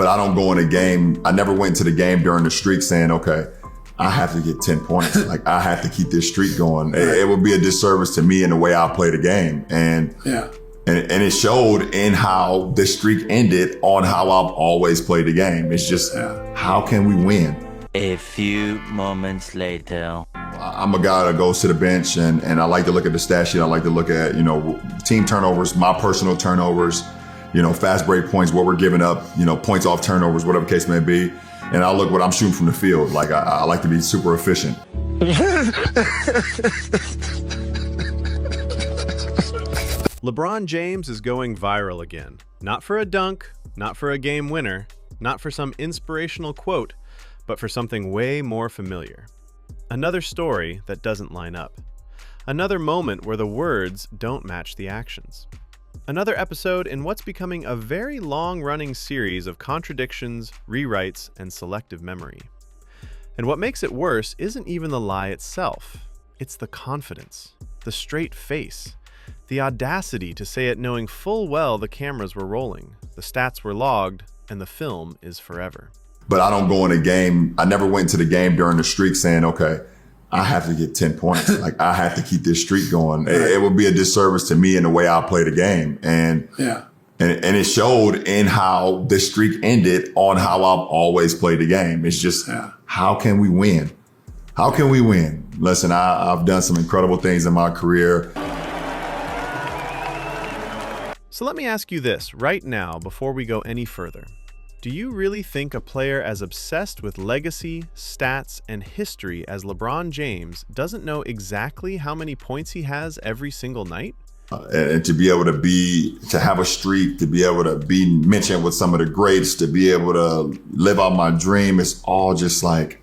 but I don't go in a game. I never went into the game during the streak saying, okay, I have to get 10 points. Like, I have to keep this streak going. It would be a disservice to me in the way I play the game. And it showed in how the streak ended on how I've always played the game. It's just, how can we win? A few moments later. I'm a guy that goes to the bench and I like to look at the stat sheet. I like to look at, team turnovers, my personal turnovers, fast break points, what we're giving up, points off turnovers, whatever the case may be. And I look what I'm shooting from the field. Like, I like to be super efficient. LeBron James is going viral again. Not for a dunk, not for a game winner, not for some inspirational quote, but for something way more familiar. Another story that doesn't line up. Another moment where the words don't match the actions. Another episode in what's becoming a very long-running series of contradictions, rewrites, and selective memory. And what makes it worse isn't even the lie itself. It's the confidence, the straight face, the audacity to say it knowing full well the cameras were rolling, the stats were logged, and the film is forever. But I don't go in a game. I never went into the game during the streak saying, okay, I have to get 10 points. Like, I have to keep this streak going. It would be a disservice to me in the way I play the game. And it showed in how the streak ended on how I've always played the game. It's just, how can we win? How can we win? Listen, I've done some incredible things in my career. So let me ask you this right now before we go any further. Do you really think a player as obsessed with legacy, stats, and history as LeBron James doesn't know exactly how many points he has every single night? And to be able to have a streak, to be able to be mentioned with some of the greats, to be able to live out my dream, it's all just like,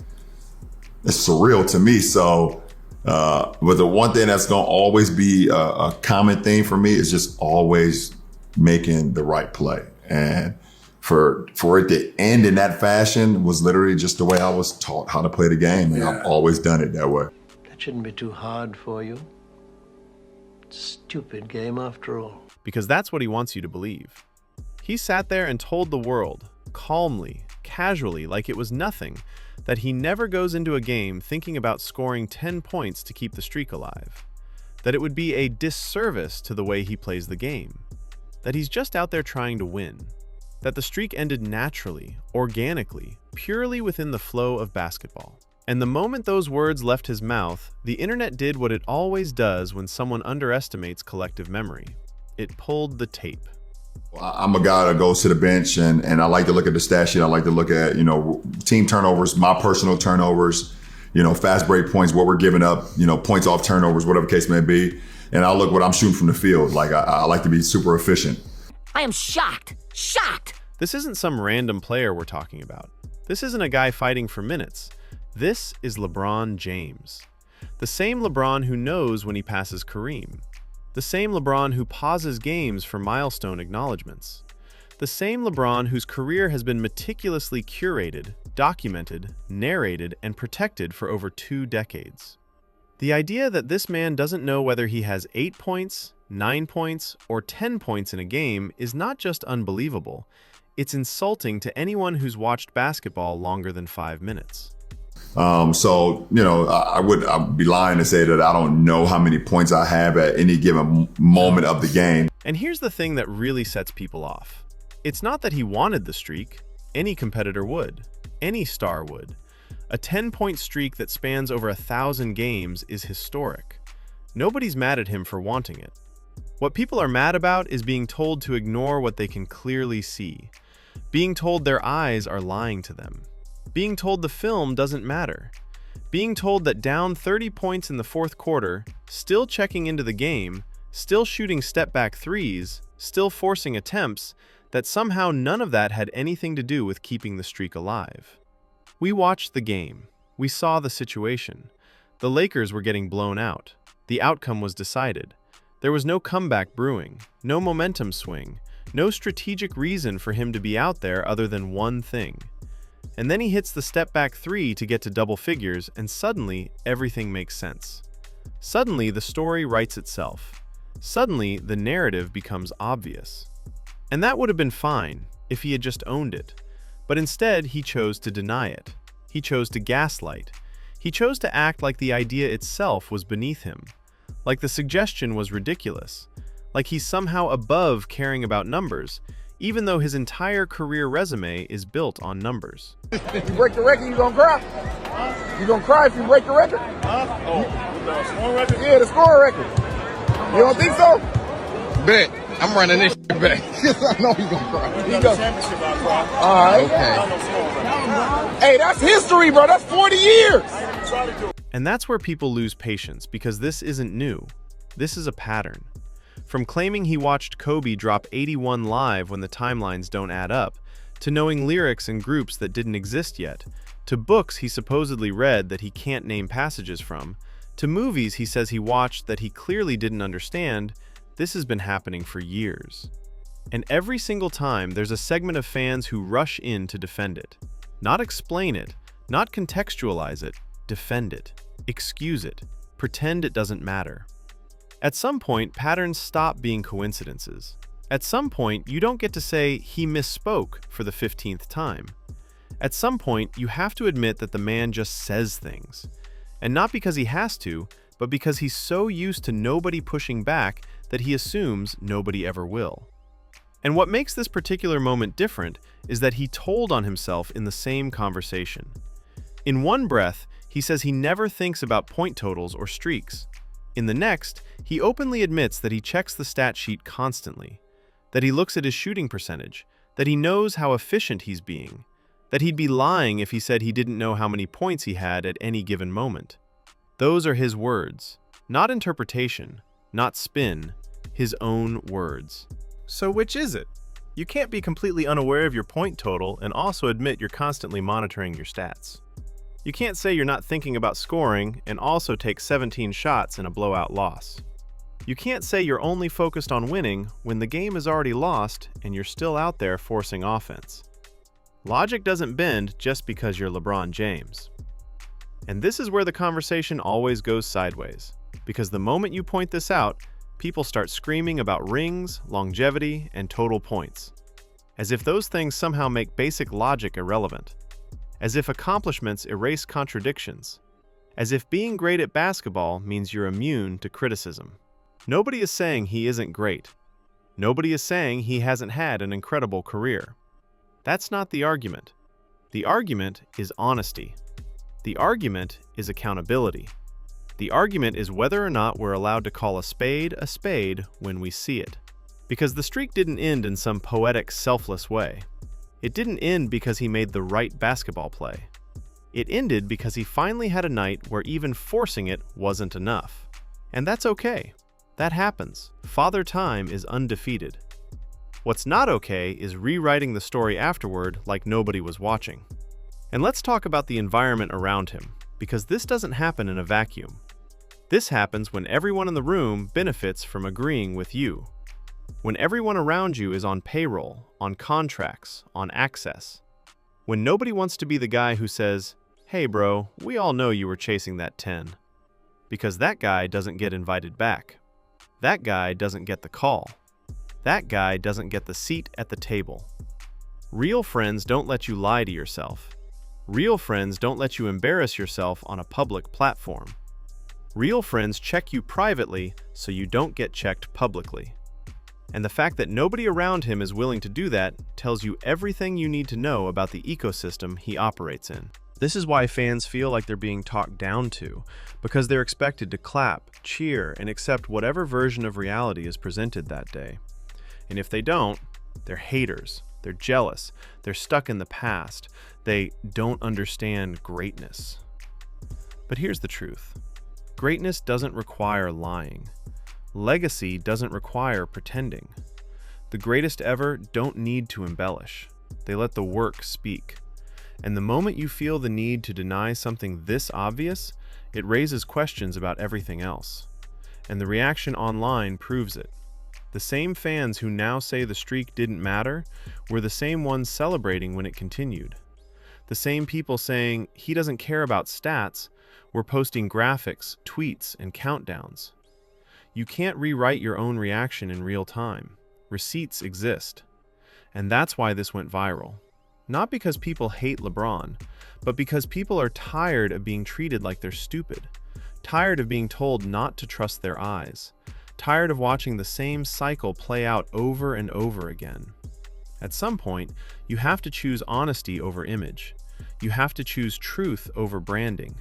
it's surreal to me. So, but the one thing that's going to always be a common thing for me is just always making the right play. And for it to end in that fashion was literally just the way I was taught how to play the game. And I've always done it that way. That shouldn't be too hard for you. It's a stupid game after all. Because that's what he wants you to believe. He sat there and told the world, calmly, casually, like it was nothing, that he never goes into a game thinking about scoring 10 points to keep the streak alive. That it would be a disservice to the way he plays the game. That he's just out there trying to win. That the streak ended naturally, organically, purely within the flow of basketball. And the moment those words left his mouth, the internet did what it always does when someone underestimates collective memory. It pulled the tape. I'm a guy that goes to the bench and I like to look at the stat sheet. I like to look at, team turnovers, my personal turnovers, fast break points, what we're giving up, points off turnovers, whatever the case may be. And I look what I'm shooting from the field. Like, I like to be super efficient. I am shocked. This isn't some random player we're talking about. This isn't a guy fighting for minutes. This is LeBron James. The same LeBron who knows when he passes Kareem. The same LeBron who pauses games for milestone acknowledgements. The same LeBron whose career has been meticulously curated, documented, narrated, and protected for over 2 decades. The idea that this man doesn't know whether he has 8 points, 9 points, or 10 points in a game is not just unbelievable, it's insulting to anyone who's watched basketball longer than 5 minutes. I would be lying to say that I don't know how many points I have at any given moment of the game. And here's the thing that really sets people off. It's not that he wanted the streak. Any competitor would. Any star would. A 10-point streak that spans over 1,000 games is historic. Nobody's mad at him for wanting it. What people are mad about is being told to ignore what they can clearly see. Being told their eyes are lying to them. Being told the film doesn't matter. Being told that down 30 points in the fourth quarter, still checking into the game, still shooting step-back threes, still forcing attempts, that somehow none of that had anything to do with keeping the streak alive. We watched the game. We saw the situation. The Lakers were getting blown out. The outcome was decided. There was no comeback brewing, no momentum swing, no strategic reason for him to be out there other than one thing. And then he hits the step-back three to get to double figures, and suddenly, everything makes sense. Suddenly, the story writes itself. Suddenly, the narrative becomes obvious. And that would have been fine if he had just owned it. But instead, he chose to deny it. He chose to gaslight. He chose to act like the idea itself was beneath him, like the suggestion was ridiculous, like he's somehow above caring about numbers, even though his entire career resume is built on numbers. If you break the record, you gonna cry? You gonna cry if you break the record? The scoring record? Yeah, the scoring record. You don't think so? Bet. I'm running this back. I know he's gonna cry. He goes. Championship, I'll cry. All right. Okay. Hey, that's history, bro. That's 40 years. And that's where people lose patience, because this isn't new. This is a pattern. From claiming he watched Kobe drop 81 live when the timelines don't add up, to knowing lyrics and groups that didn't exist yet, to books he supposedly read that he can't name passages from, to movies he says he watched that he clearly didn't understand, this has been happening for years. And every single time, there's a segment of fans who rush in to defend it. Not explain it, not contextualize it, defend it, excuse it, pretend it doesn't matter. At some point, patterns stop being coincidences. At some point, you don't get to say, he misspoke for the 15th time. At some point, you have to admit that the man just says things. And not because he has to, but because he's so used to nobody pushing back that he assumes nobody ever will. And what makes this particular moment different is that he told on himself in the same conversation. In one breath, he says he never thinks about point totals or streaks. In the next, he openly admits that he checks the stat sheet constantly, that he looks at his shooting percentage, that he knows how efficient he's being, that he'd be lying if he said he didn't know how many points he had at any given moment. Those are his words, not interpretation, not spin, his own words. So which is it? You can't be completely unaware of your point total and also admit you're constantly monitoring your stats. You can't say you're not thinking about scoring and also take 17 shots in a blowout loss. You can't say you're only focused on winning when the game is already lost and you're still out there forcing offense. Logic doesn't bend just because you're LeBron James. And this is where the conversation always goes sideways, because the moment you point this out, people start screaming about rings, longevity, and total points, as if those things somehow make basic logic irrelevant. As if accomplishments erase contradictions. As if being great at basketball means you're immune to criticism. Nobody is saying he isn't great. Nobody is saying he hasn't had an incredible career. That's not the argument. The argument is honesty. The argument is accountability. The argument is whether or not we're allowed to call a spade when we see it. Because the streak didn't end in some poetic, selfless way. It didn't end because he made the right basketball play. It ended because he finally had a night where even forcing it wasn't enough. And that's okay. That happens. Father Time is undefeated. What's not okay is rewriting the story afterward like nobody was watching. And let's talk about the environment around him, because this doesn't happen in a vacuum. This happens when everyone in the room benefits from agreeing with you. When everyone around you is on payroll, on contracts, on access. When nobody wants to be the guy who says, "Hey bro, we all know you were chasing that 10. Because that guy doesn't get invited back. That guy doesn't get the call. That guy doesn't get the seat at the table. Real friends don't let you lie to yourself. Real friends don't let you embarrass yourself on a public platform. Real friends check you privately so you don't get checked publicly. And the fact that nobody around him is willing to do that tells you everything you need to know about the ecosystem he operates in. This is why fans feel like they're being talked down to, because they're expected to clap, cheer, and accept whatever version of reality is presented that day. And if they don't, they're haters, they're jealous, they're stuck in the past, they don't understand greatness. But here's the truth. Greatness doesn't require lying. Legacy doesn't require pretending. The greatest ever don't need to embellish. They let the work speak. And the moment you feel the need to deny something this obvious, it raises questions about everything else. And the reaction online proves it. The same fans who now say the streak didn't matter were the same ones celebrating when it continued. The same people saying he doesn't care about stats were posting graphics, tweets, and countdowns. You can't rewrite your own reaction in real time. Receipts exist. And that's why this went viral. Not because people hate LeBron, but because people are tired of being treated like they're stupid, tired of being told not to trust their eyes, tired of watching the same cycle play out over and over again. At some point, you have to choose honesty over image. You have to choose truth over branding.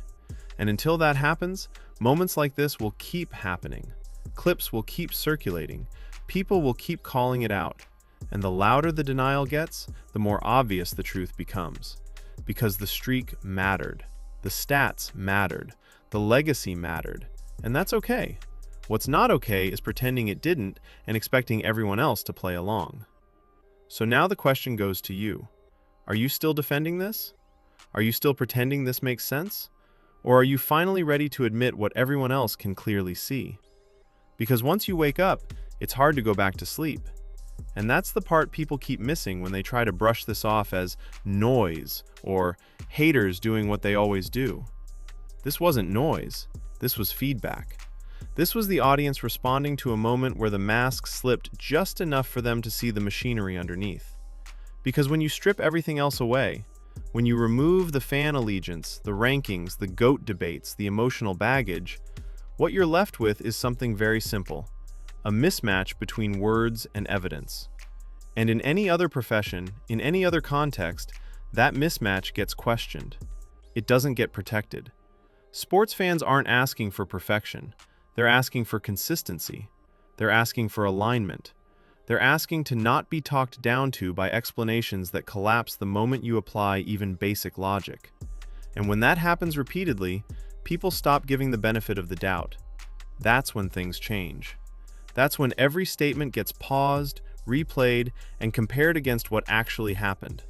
And until that happens, moments like this will keep happening. Clips will keep circulating. People will keep calling it out. And the louder the denial gets, the more obvious the truth becomes. Because the streak mattered. The stats mattered. The legacy mattered. And that's okay. What's not okay is pretending it didn't and expecting everyone else to play along. So now the question goes to you. Are you still defending this? Are you still pretending this makes sense? Or are you finally ready to admit what everyone else can clearly see? Because once you wake up, it's hard to go back to sleep. And that's the part people keep missing when they try to brush this off as noise or haters doing what they always do. This wasn't noise. This was feedback. This was the audience responding to a moment where the mask slipped just enough for them to see the machinery underneath. Because when you strip everything else away, when you remove the fan allegiance, the rankings, the GOAT debates, the emotional baggage, what you're left with is something very simple: a mismatch between words and evidence. And in any other profession, in any other context, that mismatch gets questioned. It doesn't get protected. Sports fans aren't asking for perfection. They're asking for consistency. They're asking for alignment. They're asking to not be talked down to by explanations that collapse the moment you apply even basic logic. And when that happens repeatedly, people stop giving the benefit of the doubt. That's when things change. That's when every statement gets paused, replayed, and compared against what actually happened.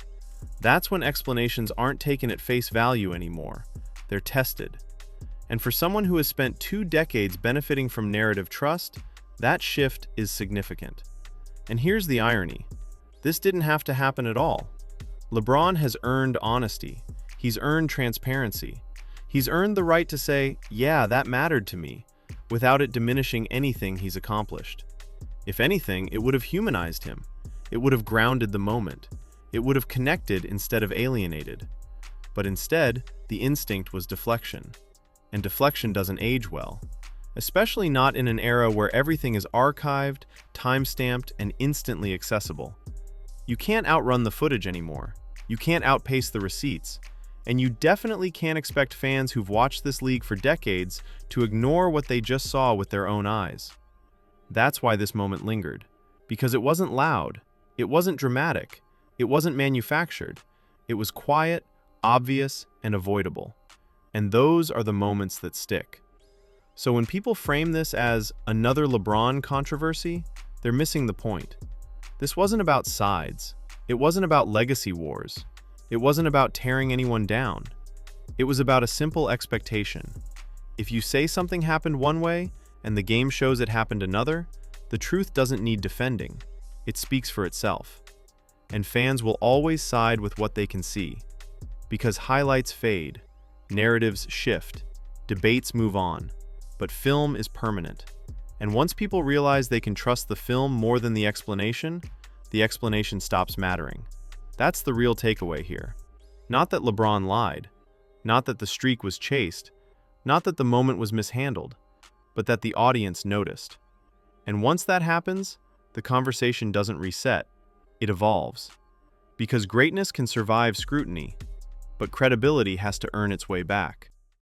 That's when explanations aren't taken at face value anymore. They're tested. And for someone who has spent 2 decades benefiting from narrative trust, that shift is significant. And here's the irony. This didn't have to happen at all. LeBron has earned honesty. He's earned transparency. He's earned the right to say, yeah, that mattered to me, without it diminishing anything he's accomplished. If anything, it would have humanized him. It would have grounded the moment. It would have connected instead of alienated. But instead, the instinct was deflection. And deflection doesn't age well, especially not in an era where everything is archived, time-stamped, and instantly accessible. You can't outrun the footage anymore. You can't outpace the receipts. And you definitely can't expect fans who've watched this league for decades to ignore what they just saw with their own eyes. That's why this moment lingered. Because it wasn't loud. It wasn't dramatic. It wasn't manufactured. It was quiet, obvious, and avoidable. And those are the moments that stick. So when people frame this as another LeBron controversy, they're missing the point. This wasn't about sides. It wasn't about legacy wars. It wasn't about tearing anyone down. It was about a simple expectation. If you say something happened one way and the game shows it happened another, the truth doesn't need defending. It speaks for itself. And fans will always side with what they can see. Because highlights fade. Narratives shift, debates move on, but film is permanent. And once people realize they can trust the film more than the explanation stops mattering. That's the real takeaway here. Not that LeBron lied, not that the streak was chased, not that the moment was mishandled, but that the audience noticed. And once that happens, the conversation doesn't reset, it evolves. Because greatness can survive scrutiny, but credibility has to earn its way back.